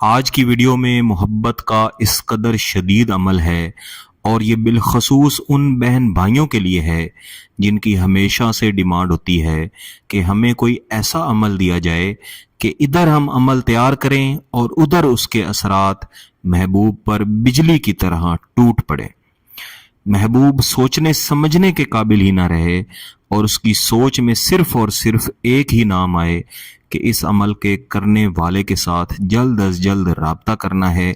آج کی ویڈیو میں محبت کا اس قدر شدید عمل ہے اور یہ بالخصوص ان بہن بھائیوں کے لیے ہے جن کی ہمیشہ سے ڈیمانڈ ہوتی ہے کہ ہمیں کوئی ایسا عمل دیا جائے کہ ادھر ہم عمل تیار کریں اور ادھر اس کے اثرات محبوب پر بجلی کی طرح ٹوٹ پڑے۔ محبوب سوچنے سمجھنے کے قابل ہی نہ رہے اور اس کی سوچ میں صرف اور صرف ایک ہی نام آئے کہ اس عمل کے کرنے والے کے ساتھ جلد از جلد رابطہ کرنا ہے،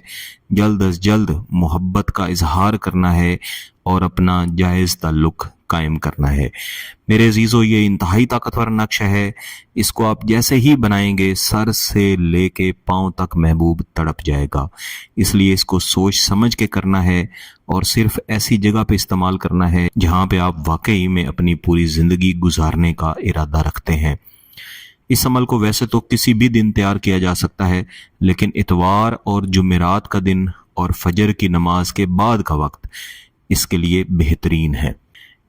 جلد از جلد محبت کا اظہار کرنا ہے اور اپنا جائز تعلق قائم کرنا ہے۔ میرے عزیزو، یہ انتہائی طاقتور نقش ہے۔ اس کو آپ جیسے ہی بنائیں گے سر سے لے کے پاؤں تک محبوب تڑپ جائے گا۔ اس لیے اس کو سوچ سمجھ کے کرنا ہے اور صرف ایسی جگہ پہ استعمال کرنا ہے جہاں پہ آپ واقعی میں اپنی پوری زندگی گزارنے کا ارادہ رکھتے ہیں۔ اس عمل کو ویسے تو کسی بھی دن تیار کیا جا سکتا ہے، لیکن اتوار اور جمعرات کا دن اور فجر کی نماز کے بعد کا وقت اس کے لیے بہترین ہے۔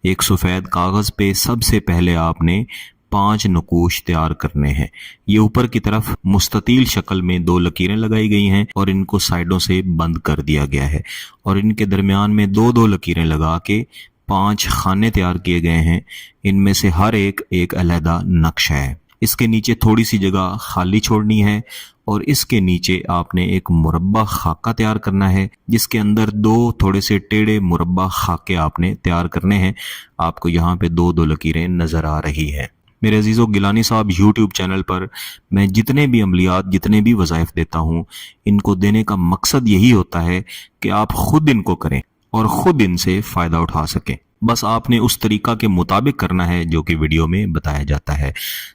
ایک سفید کاغذ پہ سب سے پہلے آپ نے 5 نقوش تیار کرنے ہیں۔ یہ اوپر کی طرف مستطیل شکل میں 2 لکیریں لگائی گئی ہیں اور ان کو سائیڈوں سے بند کر دیا گیا ہے اور ان کے درمیان میں 2 لکیریں لگا کے 5 خانے تیار کیے گئے ہیں۔ ان میں سے ہر ایک علیحدہ نقش ہے۔ اس کے نیچے تھوڑی سی جگہ خالی چھوڑنی ہے اور اس کے نیچے آپ نے ایک مربع خاکہ تیار کرنا ہے جس کے اندر 2 تھوڑے سے ٹیڑھے مربع خاکے آپ نے تیار کرنے ہیں۔ آپ کو یہاں پہ 2 لکیریں نظر آ رہی ہیں۔ میرے عزیزو، گیلانی صاحب یوٹیوب چینل پر میں جتنے بھی عملیات، جتنے بھی وظائف دیتا ہوں، ان کو دینے کا مقصد یہی ہوتا ہے کہ آپ خود ان کو کریں اور خود ان سے فائدہ اٹھا سکیں۔ بس آپ نے اس طریقہ کے مطابق کرنا ہے جو کہ ویڈیو میں بتایا جاتا ہے۔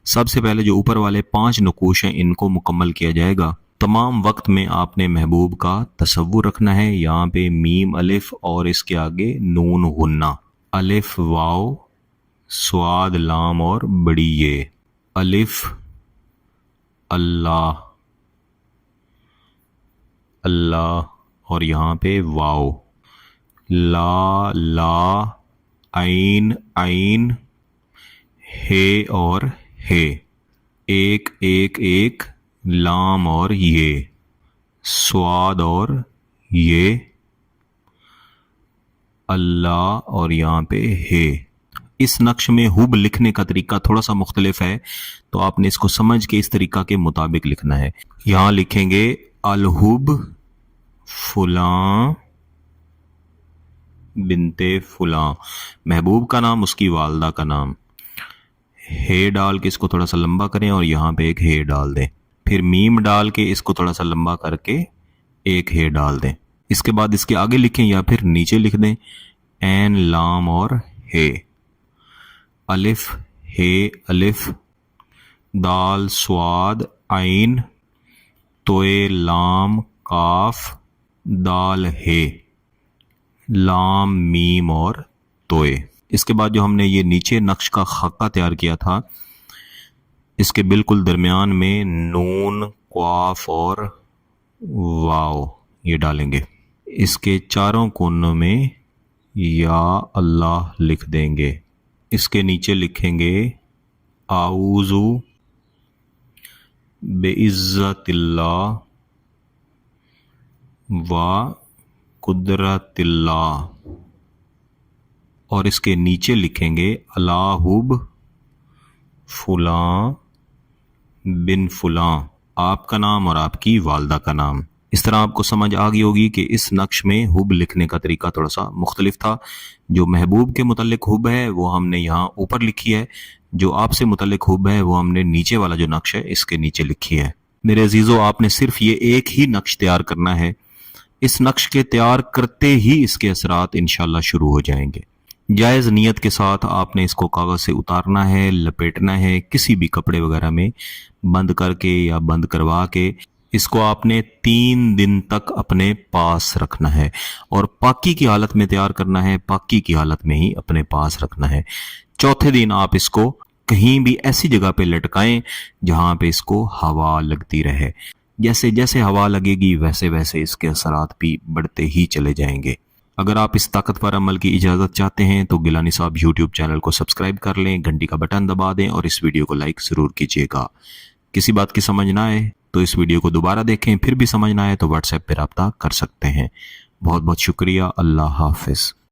سب سے پہلے جو اوپر والے 5 نقوش ہیں ان کو مکمل کیا جائے گا۔ تمام وقت میں آپ نے محبوب کا تصور رکھنا ہے۔ یہاں پہ میم الف اور اس کے آگے نون غنہ، الف واو سواد لام اور بڑی یہ، الف اللہ اللہ اور یہاں پہ واو، لا لا عین عین، ہے اور ہے، ایک لام اور یہ، سواد اور یہ، اللہ اور یہاں پہ ہے۔ اس نقش میں حب لکھنے کا طریقہ تھوڑا سا مختلف ہے، تو آپ نے اس کو سمجھ کے اس طریقہ کے مطابق لکھنا ہے۔ یہاں لکھیں گے الحب فلاں بنتے فلاں، محبوب کا نام، اس کی والدہ کا نام۔ ہے ڈال کے اس کو تھوڑا سا لمبا کریں اور یہاں پہ ایک ہے ڈال دیں، پھر میم ڈال کے اس کو تھوڑا سا لمبا کر کے ایک ہے ڈال دیں۔ اس کے بعد اس کے آگے لکھیں یا پھر نیچے لکھ دیں عین لام اور ہے، الف ہے الف، دال سواد عین، توئے لام کاف، دال ہے، لام میم اور توئے۔ اس کے بعد جو ہم نے یہ نیچے نقش کا خاکہ تیار کیا تھا، اس کے بالکل درمیان میں نون قاف اور واو یہ ڈالیں گے۔ اس کے چاروں کونوں میں یا اللہ لکھ دیں گے۔ اس کے نیچے لکھیں گے اعوذ بعزت اللہ و قدرت اللہ، اور اس کے نیچے لکھیں گے الحب فلاں بن فلاں، آپ کا نام اور آپ کی والدہ کا نام۔ اس طرح آپ کو سمجھ آ گئی ہوگی کہ اس نقش میں حب لکھنے کا طریقہ تھوڑا سا مختلف تھا۔ جو محبوب کے متعلق حب ہے وہ ہم نے یہاں اوپر لکھی ہے، جو آپ سے متعلق حب ہے وہ ہم نے نیچے والا جو نقش ہے اس کے نیچے لکھی ہے۔ میرے عزیزو، آپ نے صرف یہ ایک ہی نقش تیار کرنا ہے۔ اس نقش کے تیار کرتے ہی اس کے اثرات انشاءاللہ شروع ہو جائیں گے۔ جائز نیت کے ساتھ آپ نے اس کو کاغذ سے اتارنا ہے، لپیٹنا ہے، کسی بھی کپڑے وغیرہ میں بند کر کے یا بند کروا کے اس کو آپ نے 3 دن تک اپنے پاس رکھنا ہے اور پاکی کی حالت میں تیار کرنا ہے، پاکی کی حالت میں ہی اپنے پاس رکھنا ہے۔ چوتھے دن آپ اس کو کہیں بھی ایسی جگہ پہ لٹکائیں جہاں پہ اس کو ہوا لگتی رہے۔ جیسے جیسے ہوا لگے گی ویسے ویسے اس کے اثرات بھی بڑھتے ہی چلے جائیں گے۔ اگر آپ اس طاقتور عمل کی اجازت چاہتے ہیں تو گیلانی صاحب یوٹیوب چینل کو سبسکرائب کر لیں، گھنٹی کا بٹن دبا دیں اور اس ویڈیو کو لائک ضرور کیجیے گا۔ کسی بات کی سمجھ نہ آئے تو اس ویڈیو کو دوبارہ دیکھیں، پھر بھی سمجھ نہ آئے تو واٹس ایپ پہ رابطہ کر سکتے ہیں۔ بہت بہت شکریہ، اللہ حافظ۔